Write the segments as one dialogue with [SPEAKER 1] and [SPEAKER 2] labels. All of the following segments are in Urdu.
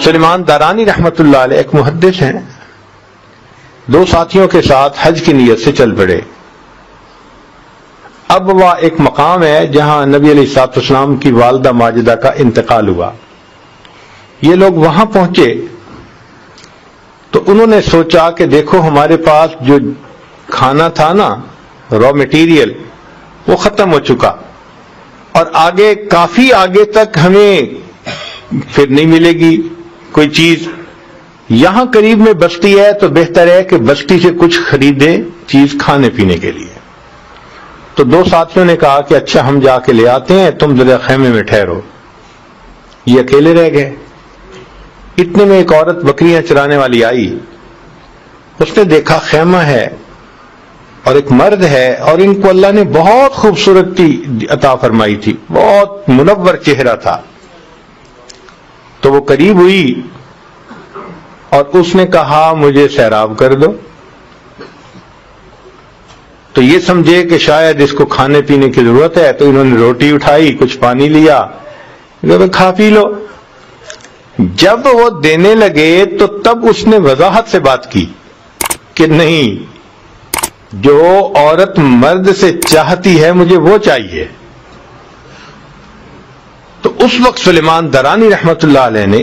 [SPEAKER 1] سلیمان دارانی رحمت اللہ علیہ ایک محدث ہیں، دو ساتھیوں کے ساتھ حج کی نیت سے چل پڑے۔ اب وہ ایک مقام ہے جہاں نبی علیہ الصلوۃ والسلام کی والدہ ماجدہ کا انتقال ہوا۔ یہ لوگ وہاں پہنچے تو انہوں نے سوچا کہ دیکھو ہمارے پاس جو کھانا تھا نا، را مٹیریل، وہ ختم ہو چکا، اور آگے کافی آگے تک ہمیں پھر نہیں ملے گی کوئی چیز۔ یہاں قریب میں بستی ہے تو بہتر ہے کہ بستی سے کچھ خریدے چیز کھانے پینے کے لیے۔ تو دو ساتھیوں نے کہا کہ اچھا ہم جا کے لے آتے ہیں، تم ذرا خیمے میں ٹھہرو۔ یہ اکیلے رہ گئے۔ اتنے میں ایک عورت بکریاں چرانے والی آئی، اس نے دیکھا خیمہ ہے اور ایک مرد ہے، اور ان کو اللہ نے بہت خوبصورتی عطا فرمائی تھی، بہت منور چہرہ تھا۔ تو وہ قریب ہوئی اور اس نے کہا مجھے سیراب کر دو۔ تو یہ سمجھے کہ شاید اس کو کھانے پینے کی ضرورت ہے، تو انہوں نے روٹی اٹھائی، کچھ پانی لیا، کھا پی لو۔ جب وہ دینے لگے تو تب اس نے وضاحت سے بات کی کہ نہیں، جو عورت مرد سے چاہتی ہے مجھے وہ چاہیے۔ تو اس وقت سلیمان دارانی رحمت اللہ علیہ نے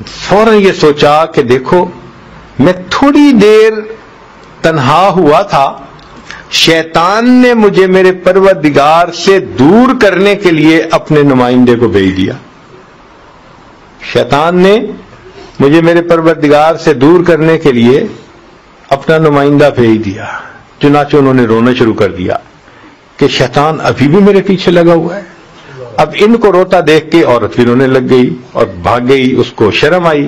[SPEAKER 1] فوراً یہ سوچا کہ دیکھو میں تھوڑی دیر تنہا ہوا تھا، شیطان نے مجھے میرے پروردگار سے دور کرنے کے لیے اپنے نمائندے کو بھیج دیا۔ شیطان نے مجھے میرے پروردگار سے دور کرنے کے لیے اپنا نمائندہ بھیج دیا۔ چنانچہ انہوں نے رونا شروع کر دیا کہ شیطان ابھی بھی میرے پیچھے لگا ہوا ہے۔ اب ان کو روتا دیکھ کے عورت بھی رونے لگ گئی اور بھاگ گئی، اس کو شرم آئی۔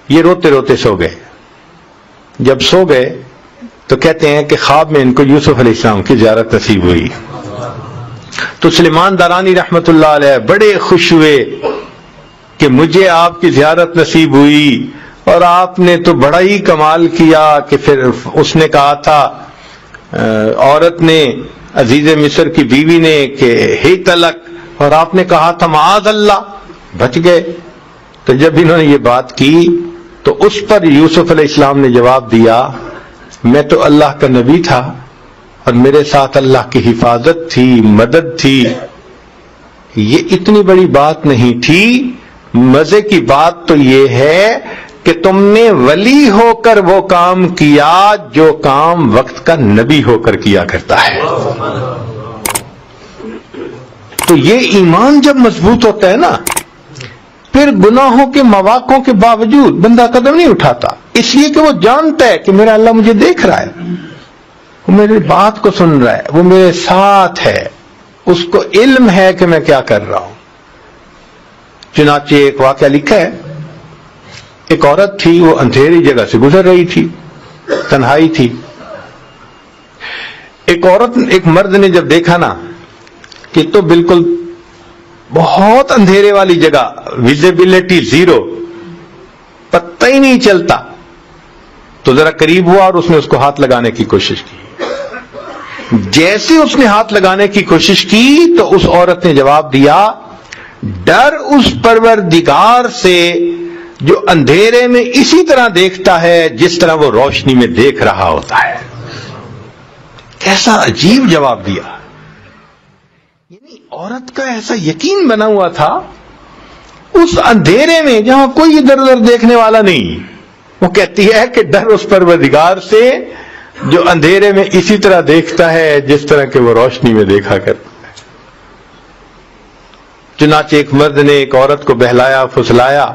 [SPEAKER 1] یہ روتے روتے سو گئے۔ جب سو گئے تو کہتے ہیں کہ خواب میں ان کو یوسف علیہ السلام کی زیارت نصیب ہوئی۔ تو سلیمان دارانی رحمت اللہ علیہ بڑے خوش ہوئے کہ مجھے آپ کی زیارت نصیب ہوئی، اور آپ نے تو بڑا ہی کمال کیا کہ پھر اس نے کہا تھا عورت نے، عزیز مصر کی بیوی نے، کہ ہی تلک، اور آپ نے کہا تھا معاذ اللہ، بچ گئے۔ تو جب انہوں نے یہ بات کی تو اس پر یوسف علیہ السلام نے جواب دیا میں تو اللہ کا نبی تھا اور میرے ساتھ اللہ کی حفاظت تھی، مدد تھی، یہ اتنی بڑی بات نہیں تھی۔ مزے کی بات تو یہ ہے کہ تم نے ولی ہو کر وہ کام کیا جو کام وقت کا نبی ہو کر کیا کرتا ہے۔ تو یہ ایمان جب مضبوط ہوتا ہے نا، پھر گناہوں کے مواقعوں کے باوجود بندہ قدم نہیں اٹھاتا، اس لیے کہ وہ جانتا ہے کہ میرا اللہ مجھے دیکھ رہا ہے، وہ میری بات کو سن رہا ہے، وہ میرے ساتھ ہے، اس کو علم ہے کہ میں کیا کر رہا ہوں۔ چنانچہ ایک واقعہ لکھا ہے، ایک عورت تھی، وہ اندھیری جگہ سے گزر رہی تھی، تنہائی تھی۔ ایک مرد نے جب دیکھا نا کہ تو بالکل بہت اندھیرے والی جگہ، ویزیبلٹی زیرو، پتہ ہی نہیں چلتا، تو ذرا قریب ہوا اور اس نے اس کو ہاتھ لگانے کی کوشش کی۔ جیسے اس نے ہاتھ لگانے کی کوشش کی تو اس عورت نے جواب دیا، ڈر اس پروردگار سے جو اندھیرے میں اسی طرح دیکھتا ہے جس طرح وہ روشنی میں دیکھ رہا ہوتا ہے۔ کیسا عجیب جواب دیا! یعنی عورت کا ایسا یقین بنا ہوا تھا اس اندھیرے میں جہاں کوئی ادھر ادھر دیکھنے والا نہیں، وہ کہتی ہے کہ ڈر اس پروردگار سے جو اندھیرے میں اسی طرح دیکھتا ہے جس طرح کہ وہ روشنی میں دیکھا کرتا ہے۔ چنانچہ ایک مرد نے ایک عورت کو بہلایا پھسلایا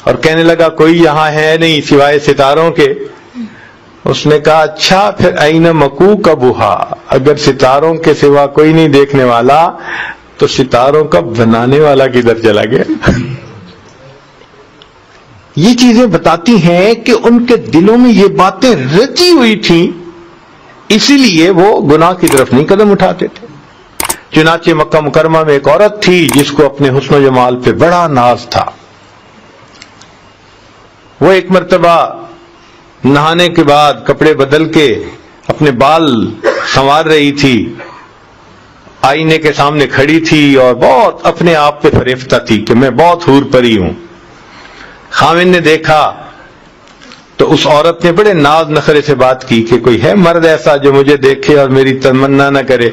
[SPEAKER 1] اور کہنے لگا کوئی یہاں ہے نہیں سوائے ستاروں کے۔ اس نے کہا اچھا پھر این مکوکبھا، اگر ستاروں کے سوا کوئی نہیں دیکھنے والا تو ستاروں کا بنانے والا کدھر چلا گیا؟ یہ چیزیں بتاتی ہیں کہ ان کے دلوں میں یہ باتیں رچی ہوئی تھیں، اسی لیے وہ گناہ کی طرف نہیں قدم اٹھاتے تھے۔ چنانچہ مکہ مکرمہ میں ایک عورت تھی جس کو اپنے حسن و جمال پہ بڑا ناز تھا۔ وہ ایک مرتبہ نہانے کے بعد کپڑے بدل کے اپنے بال سنوار رہی تھی آئینے کے سامنے کھڑی تھی اور بہت اپنے آپ پہ فریفتہ تھی کہ میں بہت حور پری ہوں. خاوند نے دیکھا تو اس عورت نے بڑے ناز نخرے سے بات کی کہ کوئی ہے مرد ایسا جو مجھے دیکھے اور میری تمنا نہ کرے.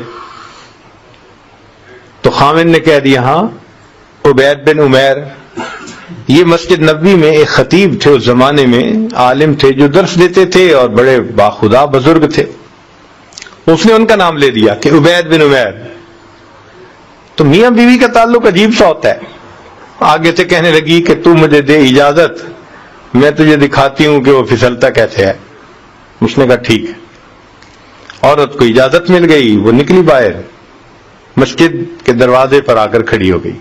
[SPEAKER 1] تو خاوند نے کہہ دیا ہاں، عبید بن عمیر. یہ مسجد نبوی میں ایک خطیب تھے اس زمانے میں، عالم تھے جو درس دیتے تھے اور بڑے باخدا بزرگ تھے. اس نے ان کا نام لے دیا کہ عبید بن عمیر. تو میاں بیوی کا تعلق عجیب سا ہوتا ہے. آگے سے کہنے لگی کہ تو مجھے دے اجازت، میں تجھے دکھاتی ہوں کہ وہ پھسلتا کیسے ہے. اس نے کہا ٹھیک ہے. عورت کو اجازت مل گئی، وہ نکلی باہر، مسجد کے دروازے پر آ کر کھڑی ہو گئی.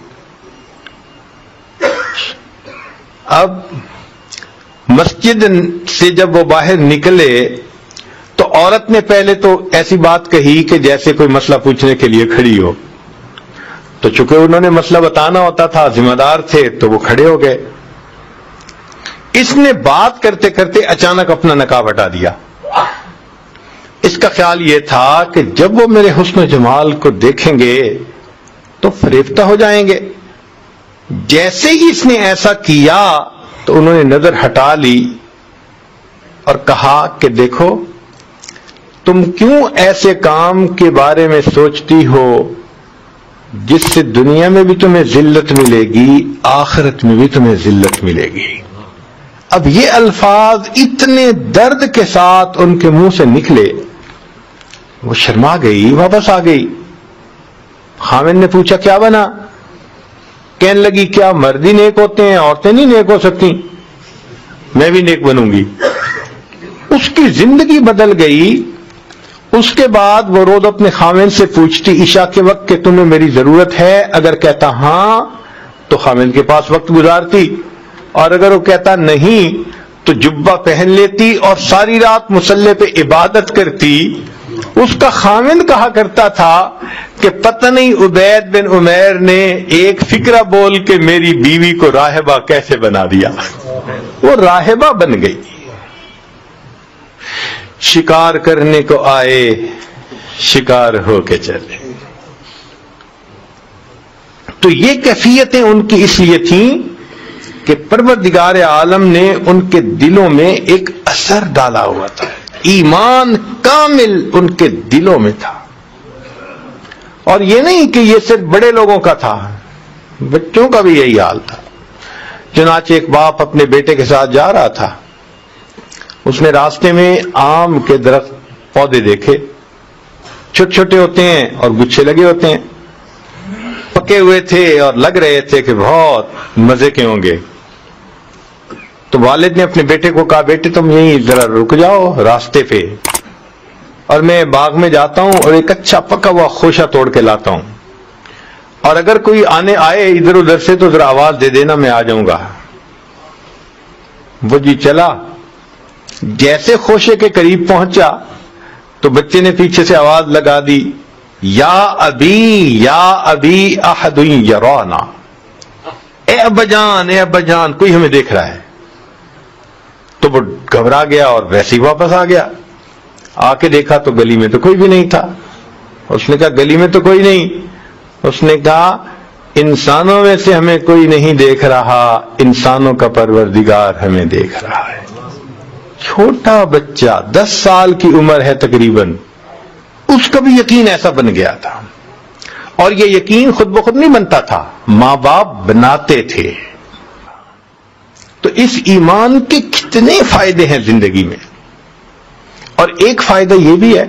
[SPEAKER 1] اب مسجد سے جب وہ باہر نکلے تو عورت نے پہلے تو ایسی بات کہی کہ جیسے کوئی مسئلہ پوچھنے کے لیے کھڑی ہو. تو چونکہ انہوں نے مسئلہ بتانا ہوتا تھا، ذمہ دار تھے، تو وہ کھڑے ہو گئے. اس نے بات کرتے کرتے اچانک اپنا نقاب ہٹا دیا. اس کا خیال یہ تھا کہ جب وہ میرے حسن و جمال کو دیکھیں گے تو فریفتہ ہو جائیں گے. جیسے ہی اس نے ایسا کیا تو انہوں نے نظر ہٹا لی اور کہا کہ دیکھو تم کیوں ایسے کام کے بارے میں سوچتی ہو جس سے دنیا میں بھی تمہیں ذلت ملے گی، آخرت میں بھی تمہیں ذلت ملے گی. اب یہ الفاظ اتنے درد کے ساتھ ان کے منہ سے نکلے، وہ شرما گئی، واپس آ گئی. خاوند نے پوچھا کیا بنا؟ کہنے لگی کیا مرد ہی نیک ہوتے ہیں، عورتیں نہیں نیک ہو سکتی؟ میں بھی نیک بنوں گی. اس کی زندگی بدل گئی. اس کے بعد وہ روز اپنے خاوند سے پوچھتی عشاء کے وقت کہ تمہیں میری ضرورت ہے؟ اگر کہتا ہاں تو خاوند کے پاس وقت گزارتی، اور اگر وہ کہتا نہیں تو جبہ پہن لیتی اور ساری رات مصلی پہ عبادت کرتی. اس کا خاوند کہا کرتا تھا کہ پتہ نہیں عبید بن عمیر نے ایک فکرہ بول کے میری بیوی کو راہبہ کیسے بنا دیا. وہ راہبہ بن گئی. شکار کرنے کو آئے، شکار ہو کے چلے. تو یہ کیفیتیں ان کی اس لیے تھیں کہ پروردگار عالم نے ان کے دلوں میں ایک اثر ڈالا ہوا تھا. ایمان کامل ان کے دلوں میں تھا. اور یہ نہیں کہ یہ صرف بڑے لوگوں کا تھا، بچوں کا بھی یہی حال تھا. چنانچہ ایک باپ اپنے بیٹے کے ساتھ جا رہا تھا. اس نے راستے میں آم کے درخت پودے دیکھے، چھوٹے چھوٹے ہوتے ہیں اور گچھے لگے ہوتے ہیں، پکے ہوئے تھے اور لگ رہے تھے کہ بہت مزے کے ہوں گے. تو والد نے اپنے بیٹے کو کہا بیٹے تم یہیں ذرا رک جاؤ راستے پہ، اور میں باغ میں جاتا ہوں اور ایک اچھا پکا ہوا خوشہ توڑ کے لاتا ہوں، اور اگر کوئی آئے ادھر ادھر سے تو ذرا آواز دے دینا، میں آ جاؤں گا. وہ جی چلا. جیسے خوشے کے قریب پہنچا تو بچے نے پیچھے سے آواز لگا دی یا ابی احد یرانا، اے ابا جان کوئی ہمیں دیکھ رہا ہے. تو وہ گھبرا گیا اور ویسے ہی واپس آ گیا. آ کے دیکھا تو گلی میں تو کوئی بھی نہیں تھا. اس نے کہا گلی میں تو کوئی نہیں. اس نے کہا انسانوں میں سے ہمیں کوئی نہیں دیکھ رہا، انسانوں کا پروردگار ہمیں دیکھ رہا ہے. چھوٹا بچہ 10 سال کی عمر ہے تقریباً، اس کا بھی یقین ایسا بن گیا تھا. اور یہ یقین خود بخود نہیں بنتا تھا، ماں باپ بناتے تھے. تو اس ایمان کے کتنے فائدے ہیں زندگی میں. اور ایک فائدہ یہ بھی ہے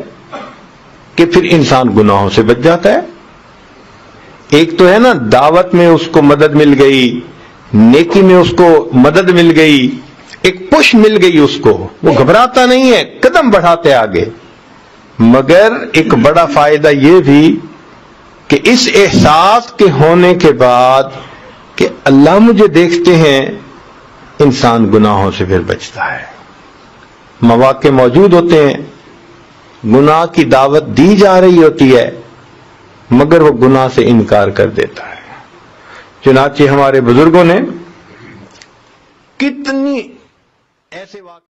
[SPEAKER 1] کہ پھر انسان گناہوں سے بچ جاتا ہے. ایک تو ہے نا دعوت میں اس کو مدد مل گئی، نیکی میں اس کو مدد مل گئی، ایک پش مل گئی اس کو، وہ گھبراتا نہیں ہے، قدم بڑھاتے آگے. مگر ایک بڑا فائدہ یہ بھی کہ اس احساس کے ہونے کے بعد کہ اللہ مجھے دیکھتے ہیں، انسان گناہوں سے پھر بچتا ہے. مواقع موجود ہوتے ہیں، گناہ کی دعوت دی جا رہی ہوتی ہے مگر وہ گناہ سے انکار کر دیتا ہے. چنانچہ ہمارے بزرگوں نے کتنی ایسے واقع